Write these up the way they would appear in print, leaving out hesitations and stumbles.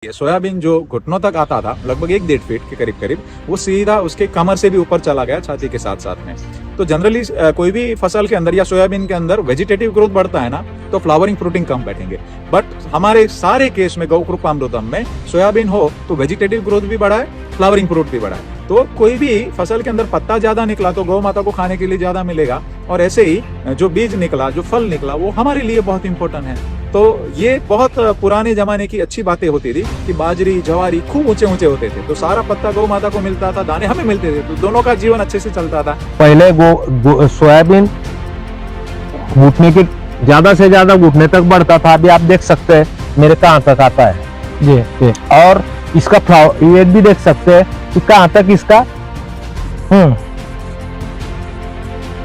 ये सोयाबीन जो घुटनों तक आता था लगभग 1-1.5 फीट के करीब करीब, वो सीधा उसके कमर से भी ऊपर चला गया छाती के साथ साथ में। तो जनरली कोई भी फसल के अंदर या सोयाबीन के अंदर वेजिटेटिव ग्रोथ बढ़ता है ना, तो फ्लावरिंग फ्रूटिंग कम बैठेंगे। बट हमारे सारे केस में गौ कृपा अमृतम में सोयाबीन हो तो वेजिटेटिव ग्रोथ भी बढ़ा है, फ्लावरिंग फ्रूट भी बढ़ा है। तो कोई भी फसल के अंदर पत्ता ज्यादा निकला तो गौ माता को खाने के लिए ज्यादा मिलेगा, और ऐसे ही जो बीज निकला, जो फल निकला, वो हमारे लिए बहुत इंपॉर्टेंट है। तो ये बहुत पुराने जमाने की अच्छी बातें होती थी कि बाजरी ज्वारी खूब ऊंचे ऊंचे होते थे, तो सारा पत्ता गौ माता को मिलता था, दाने हमें मिलते थे, तो दोनों का जीवन अच्छे से चलता था। पहले सोयाबीन घुटने के ज्यादा से ज्यादा घुटने तक बढ़ता था, अभी आप देख सकते हैं मेरे कहाँ तक आता है जी। और इसका ये भी देख सकते हैं कि कहाँ तक इसका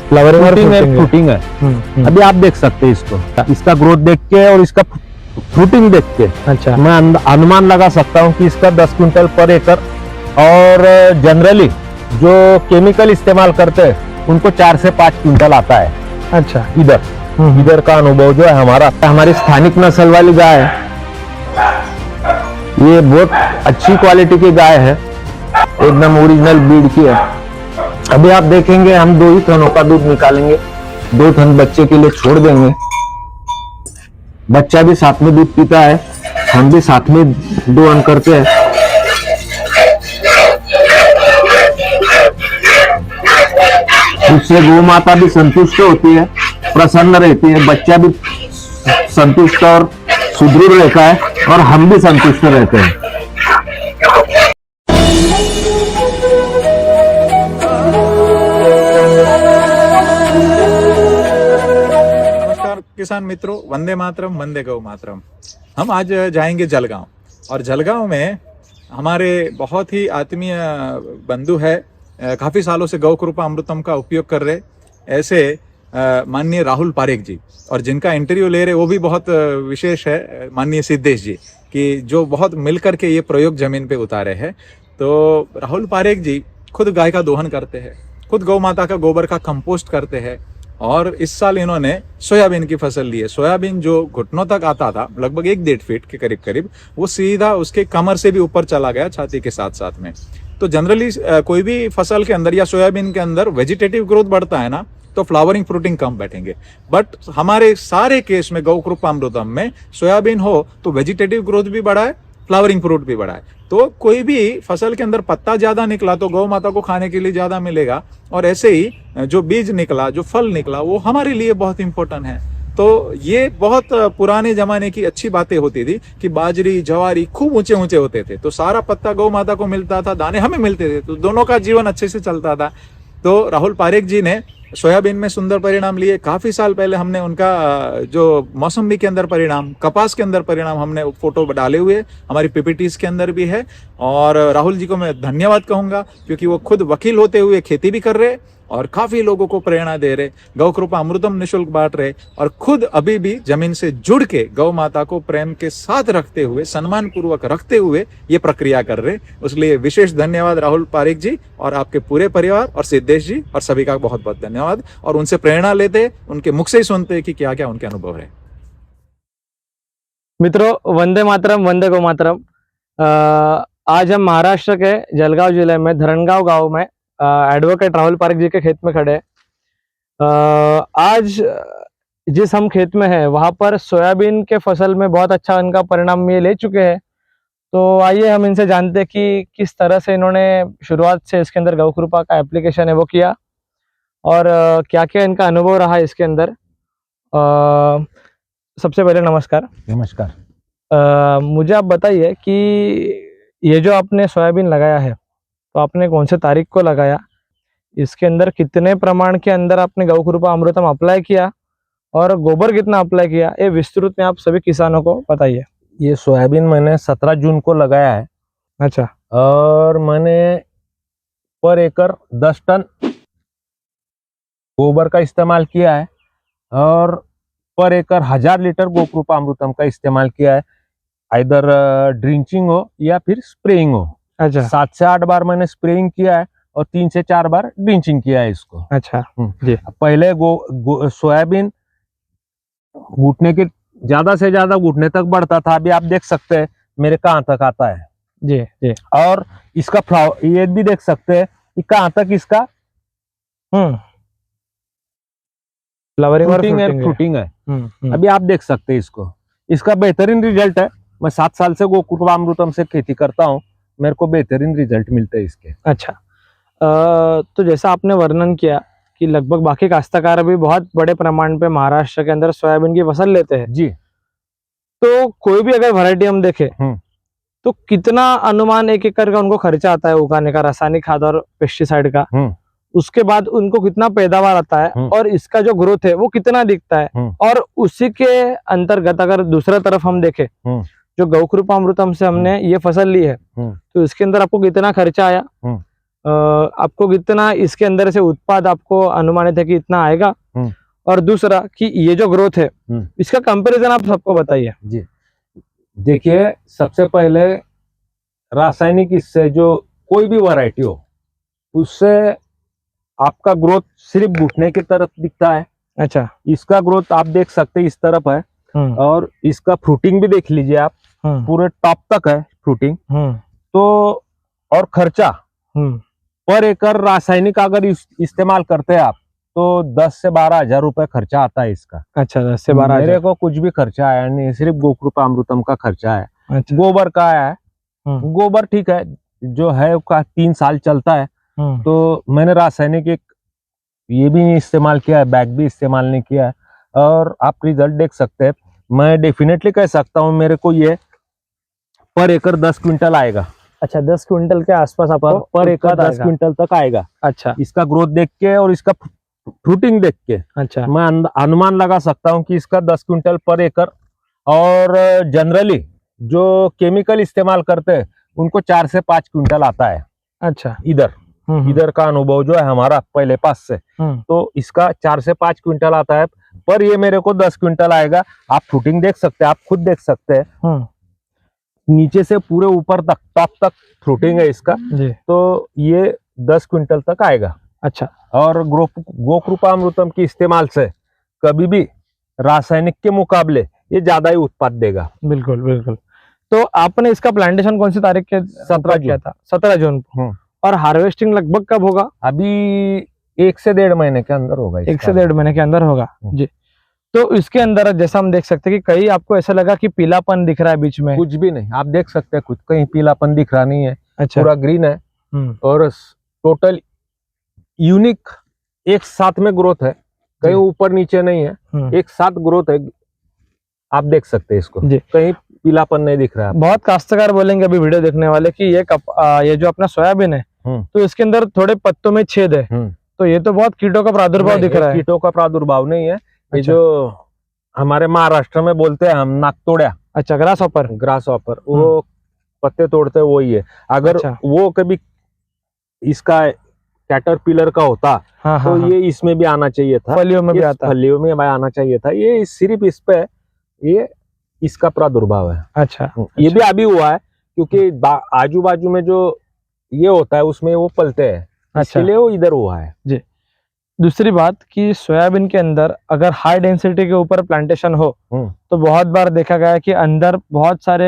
फ्रूटिंग है। अभी आप देख सकते हैं इसको, इसका ग्रोथ देख के और इसका फ्रूटिंग देख के अच्छा मैं अनुमान लगा सकता हूँ कि इसका 10 क्विंटल पर एकड़। और जनरली जो केमिकल इस्तेमाल करते हैं उनको 4 से 5 क्विंटल आता है। अच्छा, इधर का अनुभव जो है हमारी स्थानिक नस्ल वाली गाय है, ये बहुत अच्छी क्वालिटी की गाय है, एकदम ओरिजिनल ब्रीड की है। अभी आप देखेंगे हम 2 ही थनों का दूध निकालेंगे, 2 थन बच्चे के लिए छोड़ देंगे। बच्चा भी साथ में दूध पीता है, हम भी साथ में दोहन करते हैं। उससे गौ माता भी संतुष्ट होती है, प्रसन्न रहती है, बच्चा भी संतुष्ट और सुदृढ़ रहता है, और हम भी संतुष्ट रहते हैं। किसान मित्रों, वंदे मातरम, वंदे गौ मातरम। हम आज जाएंगे जलगांव, और जलगांव में हमारे बहुत ही आत्मीय बंधु है, काफी सालों से गौ कृपा अमृतम का उपयोग कर रहे ऐसे माननीय राहुल पारेख जी, और जिनका इंटरव्यू ले रहे वो भी बहुत विशेष है, माननीय सिद्धेश जी, कि जो बहुत मिलकर के ये प्रयोग जमीन पे उतारे हैं। तो राहुल पारेख जी खुद गाय का दोहन करते हैं, खुद गौ माता का गोबर का कंपोस्ट करते हैं, और इस साल इन्होंने सोयाबीन की फसल ली है। सोयाबीन जो घुटनों तक आता था लगभग 1-1.5 फीट के करीब करीब, वो सीधा उसके कमर से भी ऊपर चला गया छाती के साथ साथ में। तो जनरली कोई भी फसल के अंदर या सोयाबीन के अंदर वेजिटेटिव ग्रोथ बढ़ता है ना, तो फ्लावरिंग फ्रूटिंग कम बैठेंगे। बट हमारे सारे केस में गौ कृपा अमृतम में सोयाबीन हो तो वेजिटेटिव ग्रोथ भी बढ़ा है, फ्लावरिंग फ्रूट भी बढ़ा है। तो कोई भी फसल के अंदर पत्ता ज्यादा निकला तो गौ माता को खाने के लिए ज्यादा मिलेगा, और ऐसे ही जो बीज निकला, जो फल निकला, वो हमारे लिए बहुत इंपॉर्टेंट है। तो ये बहुत पुराने जमाने की अच्छी बातें होती थी कि बाजरी ज्वारी खूब ऊंचे ऊंचे होते थे, तो सारा पत्ता गौ माता को मिलता था, दाने हमें मिलते थे, तो दोनों का जीवन अच्छे से चलता था। तो राहुल पारेख जी ने सोयाबीन में सुंदर परिणाम लिए। काफी साल पहले हमने उनका जो मौसमी के अंदर परिणाम, कपास के अंदर परिणाम, हमने फोटो डाले हुए हमारी पीपीटीज के अंदर भी है। और राहुल जी को मैं धन्यवाद कहूंगा, क्योंकि वो खुद वकील होते हुए खेती भी कर रहे और काफी लोगों को प्रेरणा दे रहे, गौ कृपा अमृतम निःशुल्क बांट रहे, और खुद अभी भी जमीन से जुड़ के गौ माता को प्रेम के साथ रखते हुए, सम्मान पूर्वक रखते हुए ये प्रक्रिया कर रहे। उसलिए विशेष धन्यवाद राहुल पारेख जी और आपके पूरे परिवार, और सिद्धेश जी और सभी का बहुत बहुत धन्यवाद। और उनसे प्रेरणा लेते, उनके मुख से ही सुनते कि क्या क्या उनके अनुभव है। मित्रों, वंदे मातरम, वंदे गौ मातरम। आज हम महाराष्ट्र के जलगांव जिले में धरणगांव गांव में एडवोकेट राहुल पारेख जी के खेत में खड़े हैं। आज जिस हम खेत में हैं वहां पर सोयाबीन के फसल में बहुत अच्छा इनका परिणाम ये ले चुके हैं। तो आइए हम इनसे जानते हैं कि किस तरह से इन्होंने शुरुआत से इसके अंदर गौ कृपा का एप्लीकेशन है वो किया, और क्या क्या इनका अनुभव रहा इसके अंदर। सबसे पहले नमस्कार। नमस्कार। मुझे आप बताइए कि ये जो आपने सोयाबीन लगाया है, तो आपने कौन से तारीख को लगाया, इसके अंदर कितने प्रमाण के अंदर आपने गौ कृपा अमृतम अप्लाई किया, और गोबर कितना अप्लाई किया, ये विस्तृत में आप सभी किसानों को बताइए। ये सोयाबीन मैंने 17 जून को लगाया है। अच्छा। और मैंने पर एकड़ 10 टन गोबर का इस्तेमाल किया है, और पर एकड़ 1000 लीटर गौ कृपा अमृतम का इस्तेमाल किया है, आइदर ड्रिंचिंग हो या फिर स्प्रेइंग हो। अच्छा। 7 से 8 बार मैंने स्प्रेइंग किया है, और 3 से 4 बार ड्रिंचिंग किया है इसको। अच्छा जी। पहले सोयाबीन घुटने के ज्यादा से ज्यादा घुटने तक बढ़ता था, अभी आप देख सकते हैं मेरे कहाँ तक आता है। जी जी। और इसका फ्लावर ये भी देख सकते हैं कि कहाँ तक इसका फ्लावरिंग और फ्रूटिंग है। अभी आप देख सकते हैं इसको, इसका बेहतरीन रिजल्ट है। मैं 7 साल से गोकृपामृतम से खेती करता हूँ, मेरे को बेहतरीन रिजल्ट मिलते हैं इसके। अच्छा, तो जैसा आपने वर्णन किया कि लगभग बाकी काश्तकार भी बहुत बड़े प्रमाण पे महाराष्ट्र के अंदर सोयाबीन की फसल लेते हैं जी। तो कोई भी अगर वैरायटी हम देखें तो कितना अनुमान एक एकड़ का उनको खर्चा आता है उगाने का, रासायनिक खाद और पेस्टिसाइड का, उसके बाद उनको कितना पैदावार आता है और इसका जो ग्रोथ है वो कितना दिखता है, और उसी के अंतर्गत अगर दूसरा तरफ हम देखें जो गौकृपामृतम से हमने ये फसल ली है तो इसके अंदर आपको कितना खर्चा आया, आपको कितना इसके अंदर से उत्पाद आपको अनुमानित है कि इतना आएगा, और दूसरा कि ये जो ग्रोथ है इसका कंपैरिजन आप सबको बताइए। जी देखिए, सबसे पहले रासायनिक इससे जो कोई भी वैरायटी हो उससे आपका ग्रोथ सिर्फ घुटने की तरफ दिखता है। अच्छा, इसका ग्रोथ आप देख सकते हैं इस तरफ है, और इसका फ्रूटिंग भी देख लीजिए आप, पूरे टॉप तक है फ्रूटिंग। तो और खर्चा पर एकड़ रासायनिक अगर इस्तेमाल करते हैं आप तो 10 से 12 हजार रुपए खर्चा आता है इसका। अच्छा, 10 से 12 मेरे को कुछ भी खर्चा आया नहीं, सिर्फ गोकृपामृतम का खर्चा है। अच्छा। गोबर का आया है, गोबर ठीक है जो है उसका 3 साल चलता है। तो मैंने रासायनिक एक ये भी नहीं इस्तेमाल किया है, बैग भी इस्तेमाल नहीं किया है, और आप रिजल्ट देख सकते हैं। मैं डेफिनेटली कह सकता हूँ मेरे को ये पर एकड़ 10 क्विंटल आएगा। अच्छा, 10 क्विंटल के आसपास आपको पर एकड़ 10 क्विंटल तक आएगा। अच्छा, इसका ग्रोथ देख के और इसका फ्रूटिंग देख के अच्छा, मैं अनुमान लगा सकता हूँ कि इसका 10 क्विंटल पर एकड़। और जनरली जो केमिकल इस्तेमाल करते हैं उनको 4 से 5 क्विंटल आता है। अच्छा, इधर का अनुभव जो है हमारा पहले पास से, तो इसका 4 से 5 क्विंटल आता है, पर ये मेरे को 10 क्विंटल आएगा। आप फ्रूटिंग देख सकते हैं, आप खुद देख सकते हैं, नीचे से पूरे ऊपर तक टॉप तक फ्रूटिंग है इसका जी। तो ये 10 क्विंटल तक आएगा। अच्छा, और गोकृपामृतम के इस्तेमाल से कभी भी रासायनिक के मुकाबले ये ज्यादा ही उत्पाद देगा। बिल्कुल बिल्कुल। तो आपने इसका प्लांटेशन कौन सी तारीख के 17 किया था? 17 जून को। और हार्वेस्टिंग लगभग कब होगा? अभी 1 से 1.5 महीने के अंदर होगा। 1 से 1.5 महीने के अंदर होगा जी। तो इसके अंदर जैसा हम देख सकते हैं कि कहीं आपको ऐसा लगा कि पीलापन दिख रहा है बीच में? कुछ भी नहीं, आप देख सकते हैं खुद, कहीं पीलापन दिख रहा नहीं है। अच्छा, पूरा ग्रीन है और टोटल यूनिक एक साथ में ग्रोथ है, कहीं ऊपर नीचे नहीं है, एक साथ ग्रोथ है। आप देख सकते हैं इसको, कहीं पीलापन नहीं दिख रहा है। बहुत काश्तकार बोलेंगे अभी वीडियो देखने वाले कि ये जो अपना सोयाबीन है तो इसके अंदर थोड़े पत्तों में छेद है, तो ये तो बहुत कीटों का प्रादुर्भाव दिख रहा है। कीटों का प्रादुर्भाव नहीं है, ये जो हमारे महाराष्ट्र में बोलते हैं हम नाकतोड़िया। अच्छा, ग्रास ऑपर वो पत्ते तोड़ते हैं वही है। अगर वो कभी इसका कैटरपिलर का होता तो ये इसमें भी आना चाहिए था, फलियों में भी आता, फलियों में आना चाहिए था। ये सिर्फ इस पे ये इसका प्रादुर्भाव है। अच्छा, ये भी अभी हुआ है क्योंकि आजू बाजू में जो ये होता है उसमें वो पलते हैं, इसलिए वो इधर हुआ है जी। दूसरी बात कि सोयाबीन के अंदर अगर हाई डेंसिटी के ऊपर प्लांटेशन हो तो बहुत बार देखा गया है कि अंदर बहुत सारे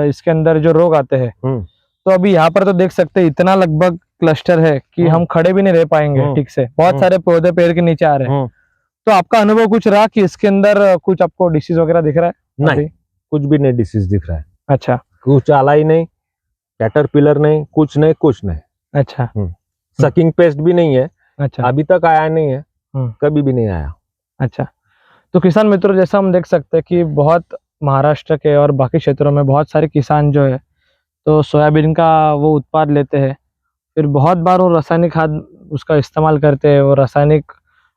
इसके अंदर जो रोग आते हैं। तो अभी यहाँ पर तो देख सकते हैं इतना लगभग क्लस्टर है कि हम खड़े भी नहीं रह पाएंगे ठीक से, बहुत सारे पौधे पेड़ के नीचे आ रहे हैं। तो आपका अनुभव कुछ रहा कि इसके अंदर कुछ आपको डिसीज वगैरह दिख रहा है? नहीं, कुछ भी नहीं डिसीज दिख रहा है। अच्छा, कुछ आला ही नहीं, कैटरपिलर नहीं, कुछ नहीं। अच्छा, सकिंग पेस्ट भी नहीं है। अच्छा, अभी तक आया नहीं है, कभी भी नहीं आया। अच्छा, तो किसान मित्रों जैसा हम देख सकते हैं कि बहुत महाराष्ट्र के और बाकी क्षेत्रों में बहुत सारे किसान जो है तो सोयाबीन का वो उत्पाद लेते हैं, फिर बहुत बार वो रासायनिक खाद उसका इस्तेमाल करते हैं, वो रासायनिक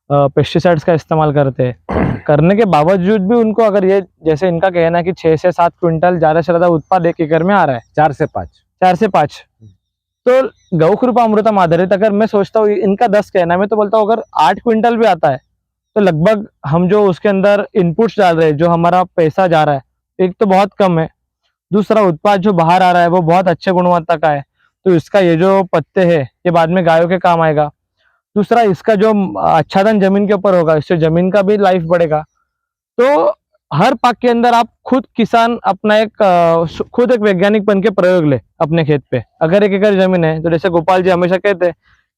पेस्टिसाइड्स का इस्तेमाल करते हैं। करने के बावजूद भी उनको अगर ये जैसे इनका कहना है कि 6 से 7 क्विंटल ज्यादा से ज्यादा उत्पाद एक एकड़ में आ रहा है, 4 से 5, तो गौकृपामृतम आधारित अगर मैं सोचता हूँ इनका 10 कहना है, मैं तो बोलता हूँ अगर 8 क्विंटल भी आता है तो लगभग हम जो उसके अंदर इनपुट्स डाल रहे हैं, जो हमारा पैसा जा रहा है, एक तो बहुत कम है, दूसरा उत्पाद जो बाहर आ रहा है वो बहुत अच्छे गुणवत्ता का है, तो इसका ये जो पत्ते हैं ये बाद में गायों के काम आएगा। दूसरा इसका जो आच्छादन जमीन के ऊपर होगा, इससे जमीन का भी लाइफ बढ़ेगा। तो हर पाक के अंदर आप खुद किसान अपना खुद एक वैज्ञानिक बन के प्रयोग ले अपने खेत पे। अगर 1 एकड़ जमीन है तो जैसे गोपाल जी हमेशा कहते हैं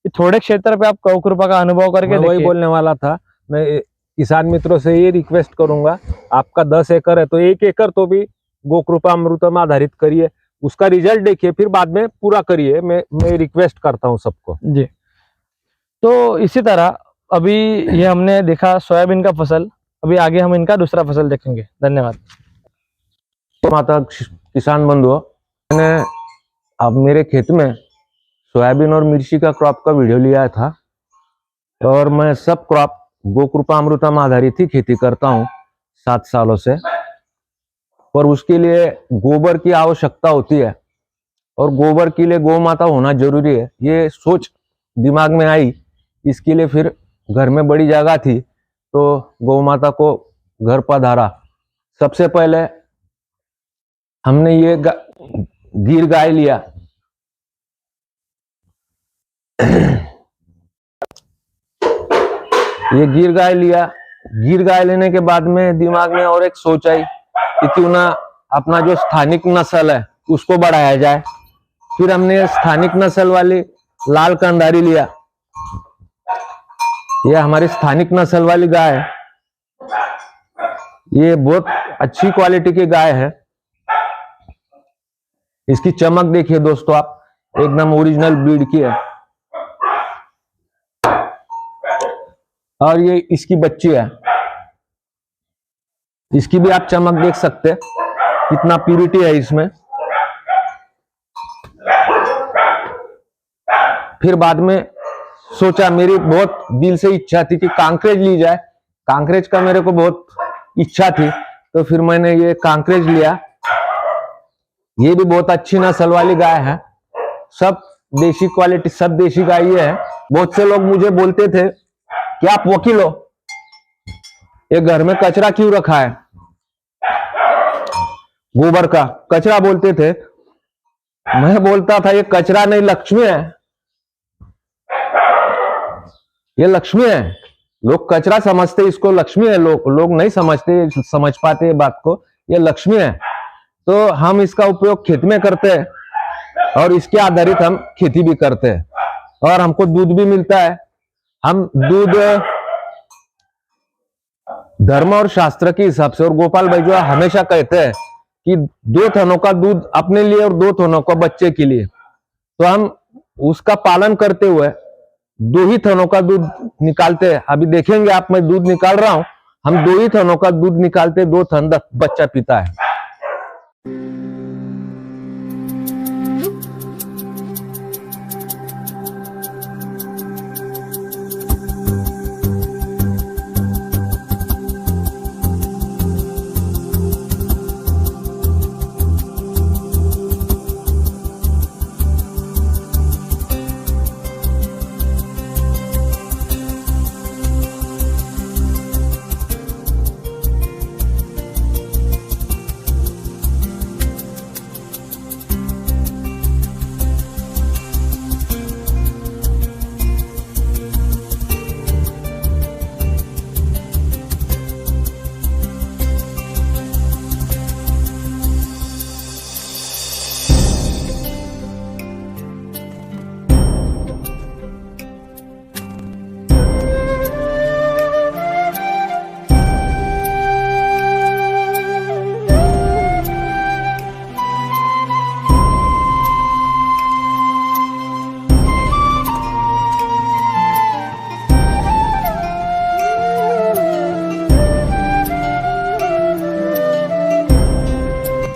कि थोड़े क्षेत्र पे आप गौ कृपा का अनुभव करके मैं वही देखिए। बोलने वाला था। मैं किसान मित्रों से ये रिक्वेस्ट करूंगा, आपका 10 एकड़ है तो 1 एकड़ तो भी गो कृपा अमृतम आधारित करिए, उसका रिजल्ट देखिए, फिर बाद में पूरा करिए। मैं रिक्वेस्ट करता हूँ सबको जी। तो इसी तरह अभी ये हमने देखा सोयाबीन का फसल, अभी आगे हम इनका दूसरा फसल देखेंगे। धन्यवाद। माता किसान बंधुओं, मैंने अब मेरे खेत में सोयाबीन और मिर्ची का क्रॉप का वीडियो लिया था और मैं सब क्रॉप गो कृपा अमृतम आधारित ही खेती करता हूँ 7 सालों से। पर उसके लिए गोबर की आवश्यकता होती है और गोबर के लिए गौ माता होना जरूरी है, ये सोच दिमाग में आई। इसके लिए फिर घर में बड़ी जगह थी तो गौ माता को घर पधारा। सबसे पहले हमने ये गिर गाय लिया। ये गिर गाय लिया। गिर गाय लेने के बाद में दिमाग में और एक सोच आई कि क्यों ना अपना जो स्थानिक नस्ल है उसको बढ़ाया जाए। फिर हमने स्थानिक नस्ल वाली लाल कंधारी लिया। ये हमारी स्थानिक नस्ल वाली गाय है, ये बहुत अच्छी क्वालिटी की गाय है। इसकी चमक देखिए दोस्तों आप, एकदम ओरिजिनल ब्रीड की है। और ये इसकी बच्ची है, इसकी भी आप चमक देख सकते हैं, कितना प्यूरिटी है इसमें। फिर बाद में सोचा, मेरी बहुत दिल से इच्छा थी कि कांकरेज ली जाए। कांकरेज का मेरे को बहुत इच्छा थी तो फिर मैंने ये कांकरेज लिया। ये भी बहुत अच्छी नस्ल वाली गाय है, सब देशी क्वालिटी, सब देशी गाय है। बहुत से लोग मुझे बोलते थे कि आप वकील हो, ये घर में कचरा क्यों रखा है, गोबर का कचरा बोलते थे। मैं बोलता था ये कचरा नहीं, लक्ष्मी है, ये लक्ष्मी है। लोग कचरा समझते इसको, लक्ष्मी है। लोग नहीं समझ पाते ये बात को, ये लक्ष्मी है। तो हम इसका उपयोग खेत में करते हैं और इसके आधारित हम खेती भी करते हैं और हमको दूध भी मिलता है। हम दूध धर्म और शास्त्र के हिसाब से, और गोपाल भाई जो हमेशा कहते हैं कि 2 थनों का दूध अपने लिए और 2 थनों का बच्चे के लिए, तो हम उसका पालन करते हुए 2 ही थनों का दूध निकालते हैं। अभी देखेंगे आप, मैं दूध निकाल रहा हूं, हम 2 ही थनों का दूध निकालते, 2 थन बच्चा पीता है।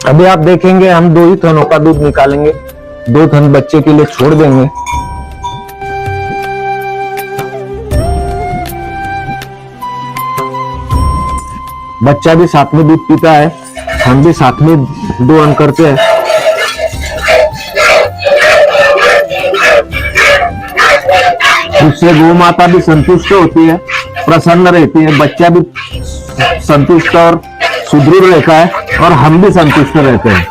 अभी आप देखेंगे हम 2 ही थनों का दूध निकालेंगे, 2 थन बच्चे के लिए छोड़ देंगे। बच्चा भी साथ में दूध पीता है, हम भी साथ में दोहन करते हैं। उससे गौ माता भी संतुष्ट होती है, प्रसन्न रहती है, बच्चा भी संतुष्ट और सुदृढ़ रहता है और हम भी संतुष्ट रहते हैं।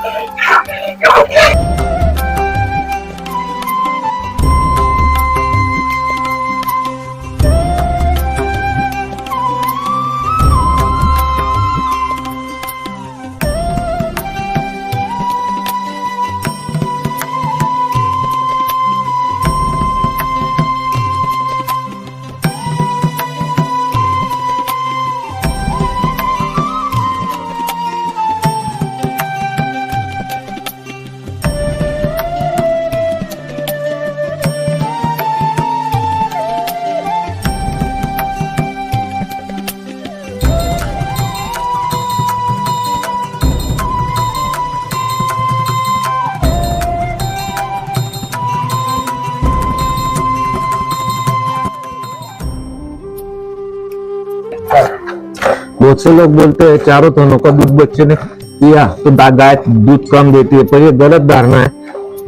बहुत से लोग बोलते हैं 4 थनों का दूध बच्चे ने पिया तो गाय दूध कम देती है, पर ये गलत धारणा है।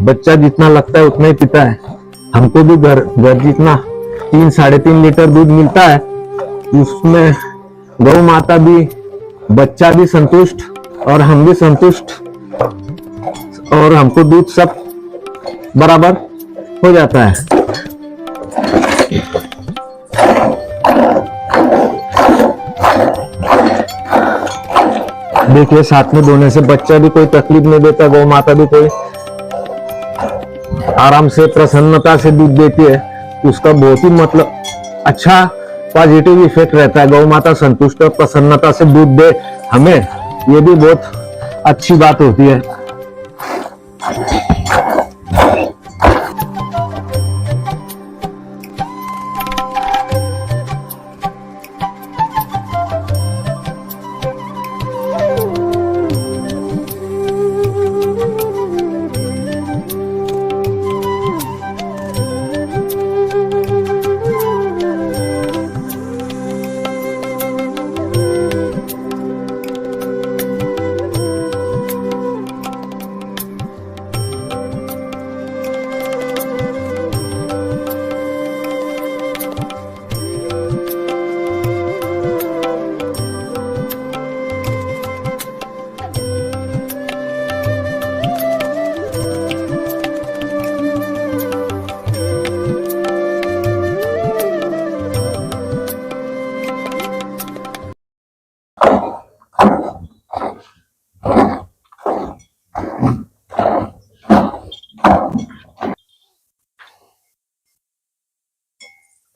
बच्चा जितना लगता है उतना ही पीता है। हमको भी घर जितना 3-3.5 लीटर दूध मिलता है, उसमें गौ माता भी, बच्चा भी संतुष्ट और हम भी संतुष्ट, और हमको दूध सब बराबर हो जाता है। देखिए साथ में दोने से बच्चा भी कोई तकलीफ नहीं देता, गौ माता भी कोई आराम से प्रसन्नता से दूध देती है। उसका बहुत ही मतलब अच्छा पॉजिटिव इफेक्ट रहता है। गौ माता संतुष्ट और प्रसन्नता से दूध दे हमें, ये भी बहुत अच्छी बात होती है।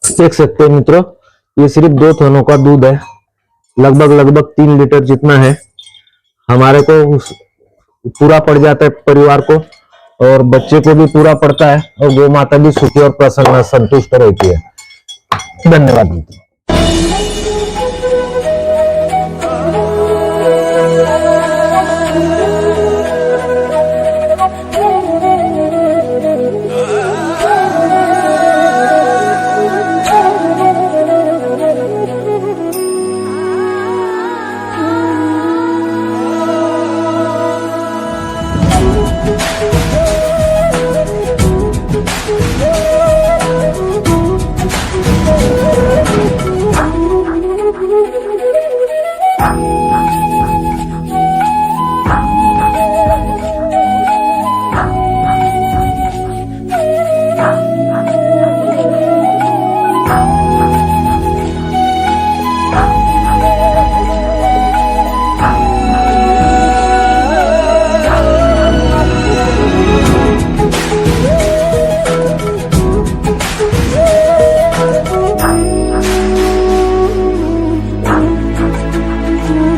देख सकते हैं मित्रों, ये सिर्फ 2 थनों का दूध है, लगभग 3 लीटर जितना है। हमारे को पूरा पड़ जाता है परिवार को, और बच्चे को भी पूरा पड़ता है, और गौ माता भी सुखी और प्रसन्न संतुष्ट रहती है। धन्यवाद मित्रों।